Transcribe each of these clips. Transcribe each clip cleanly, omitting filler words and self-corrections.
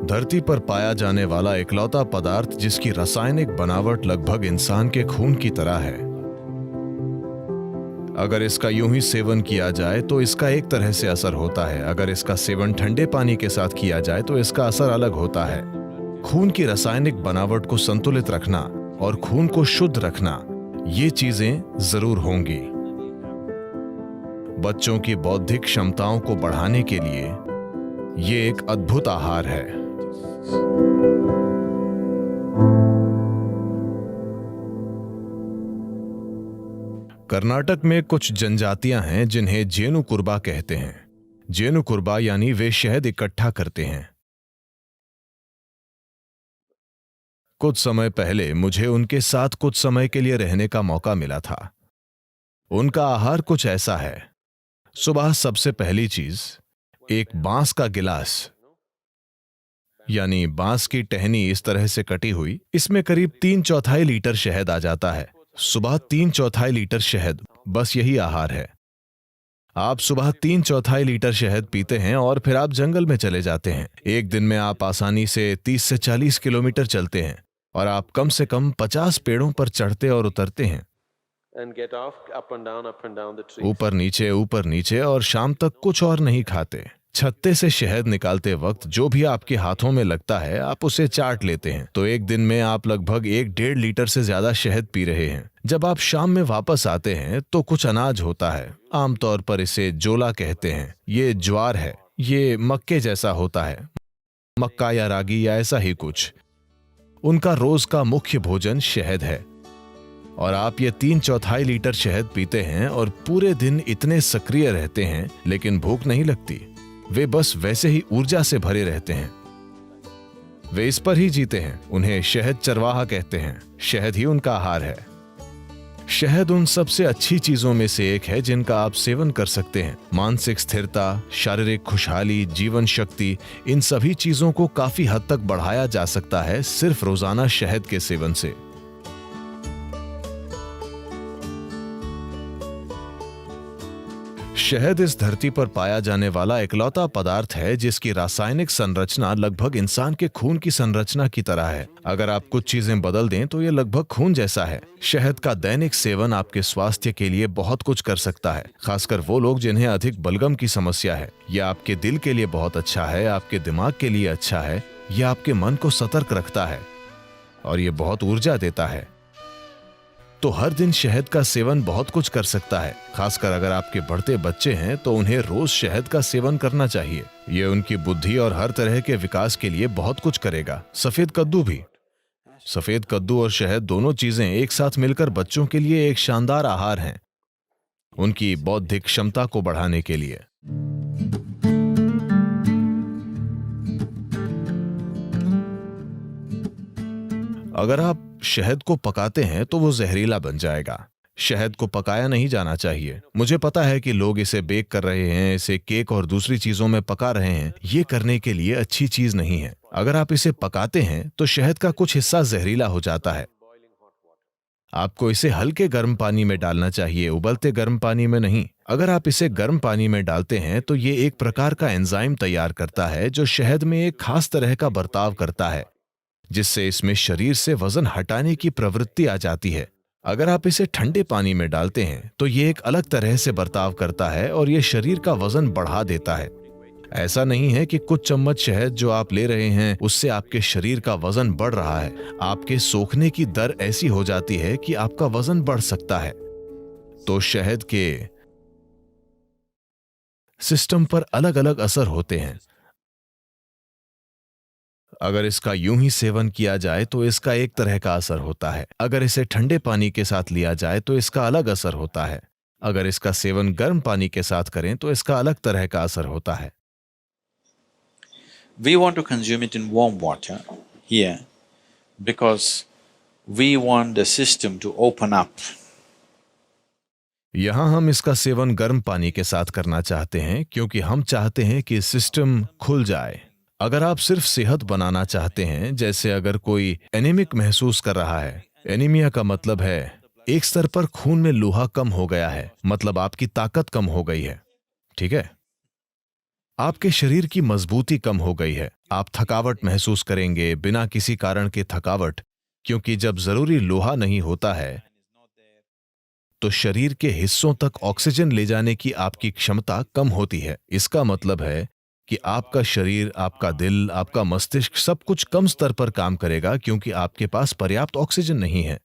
धरती पर पाया जाने वाला इकलौता पदार्थ जिसकी रासायनिक बनावट लगभग इंसान के खून की तरह है। अगर इसका यूं ही सेवन किया जाए तो इसका एक तरह से असर होता है, अगर इसका सेवन ठंडे पानी के साथ किया जाए तो इसका असर अलग होता है। खून की रासायनिक बनावट को संतुलित रखना और खून को शुद्ध रखना, ये चीजें जरूर होंगी। बच्चों की बौद्धिक क्षमताओं को बढ़ाने के लिए ये एक अद्भुत आहार है। कर्नाटक में कुछ जनजातियां हैं जिन्हें जेनु कुर्बा कहते हैं। जेनु कुर्बा यानी वे शहद इकट्ठा करते हैं। कुछ समय पहले मुझे उनके साथ कुछ समय के लिए रहने का मौका मिला था। उनका आहार कुछ ऐसा है। सुबह सबसे पहली चीज एक बांस का गिलास, यानी बांस की टहनी इस तरह से कटी हुई, इसमें करीब 3/4 लीटर शहद आ जाता है। सुबह 3/4 लीटर शहद, बस यही आहार है। आप सुबह 3/4 लीटर शहद पीते हैं और फिर आप जंगल में चले जाते हैं। एक दिन में आप आसानी से 30 से 40 किलोमीटर चलते हैं और आप कम से कम 50 पेड़ों पर चढ़ते और उतरते हैं, ऊपर नीचे, और शाम तक कुछ और नहीं खाते। छत्ते से शहद निकालते वक्त जो भी आपके हाथों में लगता है आप उसे चाट लेते हैं। तो एक दिन में आप लगभग 1-1.5 लीटर से ज्यादा शहद पी रहे हैं। जब आप शाम में वापस आते हैं तो कुछ अनाज होता है, आमतौर पर इसे जोला कहते हैं। ये ज्वार है, ये मक्के जैसा होता है, मक्का या रागी या ऐसा ही कुछ। उनका रोज का मुख्य भोजन शहद है और आप ये 3/4 लीटर शहद पीते हैं और पूरे दिन इतने सक्रिय रहते हैं, लेकिन भूख नहीं लगती। वे बस वैसे ही ऊर्जा से भरे रहते हैं। वे इस पर ही जीते हैं। उन्हें शहद चरवाहा कहते हैं। शहद ही उनका आहार है। शहद उन सबसे अच्छी चीजों में से एक है जिनका आप सेवन कर सकते हैं। मानसिक स्थिरता, शारीरिक खुशहाली, जीवन शक्ति, इन सभी चीजों को काफी हद तक बढ़ाया जा सकता है सिर्फ रोजाना शहद के सेवन से। शहद इस धरती पर पाया जाने वाला इकलौता पदार्थ है जिसकी रासायनिक संरचना लगभग इंसान के खून की संरचना की तरह है। अगर आप कुछ चीजें बदल दें तो ये लगभग खून जैसा है। शहद का दैनिक सेवन आपके स्वास्थ्य के लिए बहुत कुछ कर सकता है, खासकर वो लोग जिन्हें अधिक बलगम की समस्या है। यह आपके दिल के लिए बहुत अच्छा है, आपके दिमाग के लिए अच्छा है, यह आपके मन को सतर्क रखता है और ये बहुत ऊर्जा देता है। तो हर दिन शहद का सेवन बहुत कुछ कर सकता है। खासकर अगर आपके बढ़ते बच्चे हैं तो उन्हें रोज शहद का सेवन करना चाहिए। ये उनकी बुद्धि और हर तरह के विकास के लिए बहुत कुछ करेगा। सफेद कद्दू भी। सफेद कद्दू और शहद दोनों चीजें एक साथ मिलकर बच्चों के लिए एक शानदार आहार हैं, उनकी बौद्धिक क्षमता को बढ़ाने के लिए। अगर आप शहद को पकाते हैं तो वो जहरीला बन जाएगा। शहद को पकाया नहीं जाना चाहिए। मुझे पता है कि लोग इसे बेक कर रहे हैं, इसे केक और दूसरी चीजों में पका रहे हैं। ये करने के लिए अच्छी चीज नहीं है। अगर आप इसे पकाते हैं तो शहद का कुछ हिस्सा जहरीला हो जाता है। आपको इसे हल्के गर्म पानी में डालना चाहिए, उबलते गर्म पानी में नहीं। अगर आप इसे गर्म पानी में डालते हैं तो ये एक प्रकार का एंजाइम तैयार करता है जो शहद में एक खास तरह का बर्ताव करता है, जिससे इसमें शरीर से वजन हटाने की प्रवृत्ति आ जाती है। अगर आप इसे ठंडे पानी में डालते हैं तो ये एक अलग तरह से बर्ताव करता है और ये शरीर का वजन बढ़ा देता है। ऐसा नहीं है कि कुछ चम्मच शहद जो आप ले रहे हैं उससे आपके शरीर का वजन बढ़ रहा है। आपके सोखने की दर ऐसी हो जाती है कि आपका वजन बढ़ सकता है। तो शहद के सिस्टम पर अलग अलग असर होते हैं। अगर इसका यूं ही सेवन किया जाए तो इसका एक तरह का असर होता है। अगर इसे ठंडे पानी के साथ लिया जाए तो इसका अलग असर होता है। अगर इसका सेवन गर्म पानी के साथ करें तो इसका अलग तरह का असर होता है। We want to consume it in warm water here because we want the system to open up. यहां हम इसका सेवन गर्म पानी के साथ करना चाहते हैं क्योंकि हम चाहते हैं कि सिस्टम खुल जाए। अगर आप सिर्फ सेहत बनाना चाहते हैं, जैसे अगर कोई एनीमिक महसूस कर रहा है, एनीमिया का मतलब है एक स्तर पर खून में लोहा कम हो गया है, मतलब आपकी ताकत कम हो गई है, ठीक है? आपके शरीर की मजबूती कम हो गई है। आप थकावट महसूस करेंगे बिना किसी कारण के थकावट, क्योंकि जब जरूरी लोहा नहीं होता है तो शरीर के हिस्सों तक ऑक्सीजन ले जाने की आपकी क्षमता कम होती है। इसका मतलब है कि आपका शरीर, आपका दिल, आपका मस्तिष्क सब कुछ कम स्तर पर काम करेगा क्योंकि आपके पास पर्याप्त ऑक्सीजन नहीं है।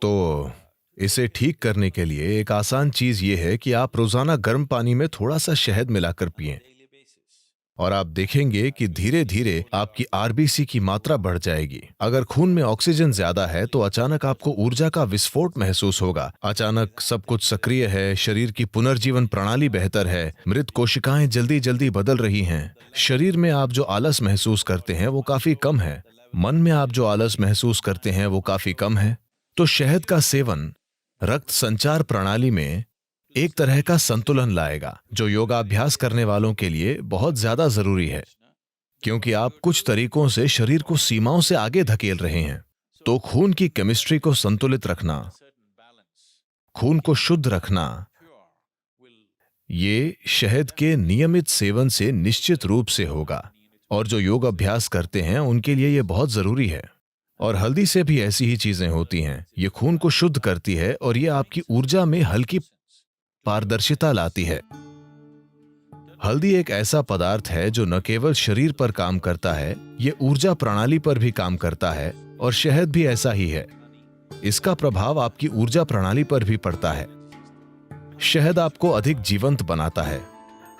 तो इसे ठीक करने के लिए एक आसान चीज ये है कि आप रोजाना गर्म पानी में थोड़ा सा शहद मिलाकर पिएं और आप देखेंगे कि धीरे धीरे आपकी आरबीसी की मात्रा बढ़ जाएगी। अगर खून में ऑक्सीजन ज्यादा है तो अचानक आपको ऊर्जा का विस्फोट महसूस होगा। अचानक सब कुछ सक्रिय है, शरीर की पुनर्जीवन प्रणाली बेहतर है, मृत कोशिकाएं जल्दी जल्दी बदल रही हैं। शरीर में आप जो आलस महसूस करते हैं वो काफी कम है, मन में आप जो आलस महसूस करते हैं वो काफी कम है। तो शहद का सेवन रक्त संचार प्रणाली में एक तरह का संतुलन लाएगा, जो योगाभ्यास करने वालों के लिए बहुत ज्यादा जरूरी है, क्योंकि आप कुछ तरीकों से शरीर को सीमाओं से आगे धकेल रहे हैं। तो खून की केमिस्ट्री को संतुलित रखना, खून को शुद्ध रखना, ये शहद के नियमित सेवन से निश्चित रूप से होगा, और जो योग अभ्यास करते हैं उनके लिए ये बहुत जरूरी है। और हल्दी से भी ऐसी ही चीजें होती हैं। ये खून को शुद्ध करती है और ये आपकी ऊर्जा में हल्की पारदर्शिता लाती है। हल्दी एक ऐसा पदार्थ है जो न केवल शरीर पर काम करता है, ये ऊर्जा प्रणाली पर भी काम करता है, और शहद भी ऐसा ही है। इसका प्रभाव आपकी ऊर्जा प्रणाली पर भी पड़ता है। शहद आपको अधिक जीवंत बनाता है।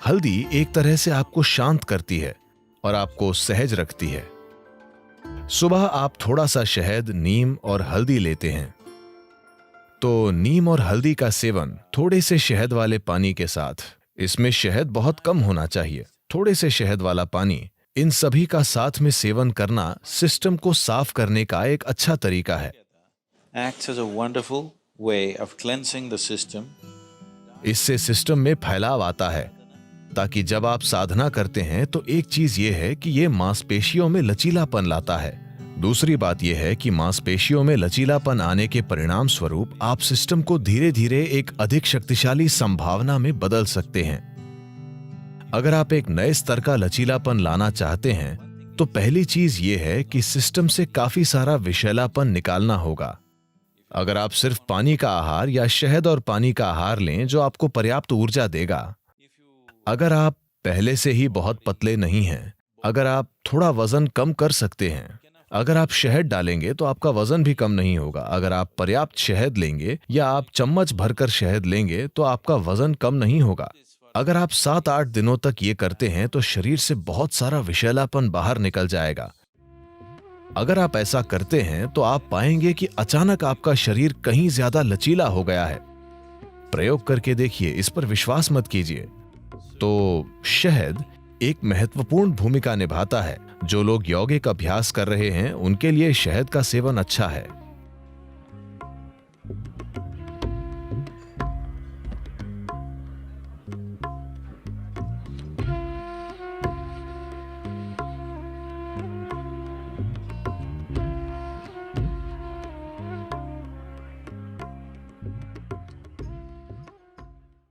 हल्दी एक तरह से आपको शांत करती है और आपको सहज रखती है। सुबह आप थोड़ा सा शहद, नीम और हल्दी लेते हैं, तो नीम और हल्दी का सेवन थोड़े से शहद वाले पानी के साथ, इसमें शहद बहुत कम होना चाहिए, थोड़े से शहद वाला पानी, इन सभी का साथ में सेवन करना सिस्टम को साफ करने का एक अच्छा तरीका है। Acts as a wonderful way of cleansing the system. इससे सिस्टम में फैलाव आता है, ताकि जब आप साधना करते हैं तो एक चीज ये है कि ये मांसपेशियों में लचीलापन लाता है। दूसरी बात यह है कि मांसपेशियों में लचीलापन आने के परिणाम स्वरूप आप सिस्टम को धीरे धीरे एक अधिक शक्तिशाली संभावना में बदल सकते हैं। अगर आप एक नए स्तर का लचीलापन लाना चाहते हैं तो पहली चीज ये है कि सिस्टम से काफी सारा विषैलापन निकालना होगा। अगर आप सिर्फ पानी का आहार या शहद और पानी का आहार लें जो आपको पर्याप्त ऊर्जा देगा, अगर आप पहले से ही बहुत पतले नहीं हैं, अगर आप थोड़ा वजन कम कर सकते हैं, अगर आप शहद डालेंगे तो आपका वजन भी कम नहीं होगा। अगर आप पर्याप्त शहद लेंगे या आप चम्मच भरकर शहद लेंगे तो आपका वजन कम नहीं होगा। अगर आप 7-8 दिनों तक ये करते हैं तो शरीर से बहुत सारा विषैलापन बाहर निकल जाएगा। अगर आप ऐसा करते हैं तो आप पाएंगे कि अचानक आपका शरीर कहीं ज्यादा लचीला हो गया है। प्रयोग करके देखिए, इस पर विश्वास मत कीजिए। तो शहद एक महत्वपूर्ण भूमिका निभाता है। जो लोग यौगिक अभ्यास कर रहे हैं उनके लिए शहद का सेवन अच्छा है।